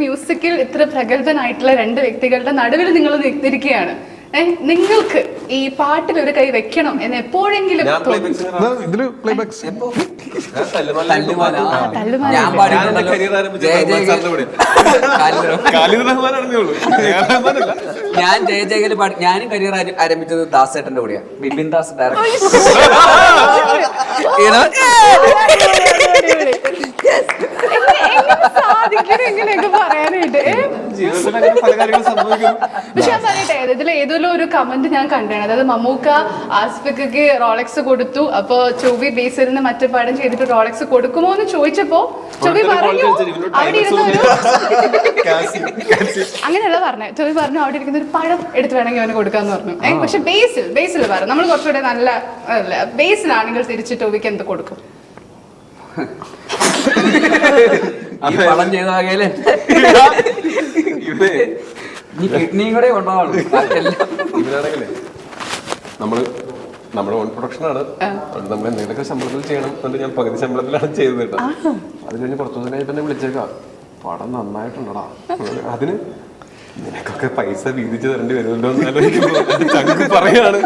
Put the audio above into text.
മ്യൂസിക്കിൽ ഇത്ര പ്രഗത്ഭനായിട്ടുള്ള രണ്ട് വ്യക്തികളുടെ നടുവിൽ നിങ്ങൾ നിൽത്തിരിക്കുകയാണ്. നിങ്ങൾക്ക് ഈ പാട്ടിൽ ഒരു കൈ വെക്കണം എന്ന് എപ്പോഴെങ്കിലും ഞാൻ ജയജയകല് പാടി. ഞാനും കരിയർ ആരംഭിച്ചത് ദാസേട്ടന്റെ കൂടെയാണ്. ബിപിൻ ദാസ് ഡയറക്ടർ. ഇങ്ങനെയൊക്കെ പറയാനായിട്ട്. പക്ഷെ ഞാൻ പറയട്ടെ, ഇതിൽ ഏതെങ്കിലും ഒരു കമന്റ് ഞാൻ കണ്ടാണ്. അതായത് മമ്മൂക്ക ആസ്ഫിക്ക് റോളക്സ് കൊടുത്തു, അപ്പൊ ചൊവ്വി ബേസിൽ മറ്റു പാടം ചെയ്തിട്ട് റോളക്സ് കൊടുക്കുമോ എന്ന് ചോദിച്ചപ്പോ ചൊവ്വി പറഞ്ഞു അവിടെ ഇരുന്ന അങ്ങനെയല്ല പറഞ്ഞത്. ചൊവ്വി പറഞ്ഞു അവിടെ ഇരിക്കുന്ന ഒരു പഴം എടുത്ത് വേണമെങ്കിൽ അവന് കൊടുക്കാന്ന് പറഞ്ഞു. പക്ഷെ ബേസിൽ പറഞ്ഞു നമ്മൾ കുറച്ചുകൂടെ നല്ല ബേസിലാണെങ്കിൽ തിരിച്ച് ടോവിക്ക് എന്ത് കൊടുക്കും? പടം ചെയ്താകേലേ കിഡ്നിയും കൂടെ കൊണ്ടുപോകണം. ഇവരാണെങ്കിലേ നമ്മുടെ ഓൺ പ്രൊഡക്ഷൻ ആണ്. നമ്മൾ എന്തെങ്കിലുമൊക്കെ ശമ്പളത്തിൽ ചെയ്യണം എന്നിട്ട് ഞാൻ പകുതി ശമ്പളത്തിലാണ് ചെയ്തത് കേട്ടോ. അത് കഴിഞ്ഞ് കുറച്ചു ദിവസം കഴിഞ്ഞ് തന്നെ വിളിച്ചേക്കാം, പടം നന്നായിട്ടുണ്ടടാ, അതിന് നിനക്കൊക്കെ പൈസ വീതിച്ച് തരേണ്ടി വരുമല്ലോ എന്ന് ആലോചിക്കുമ്പോൾ പറയാണ്.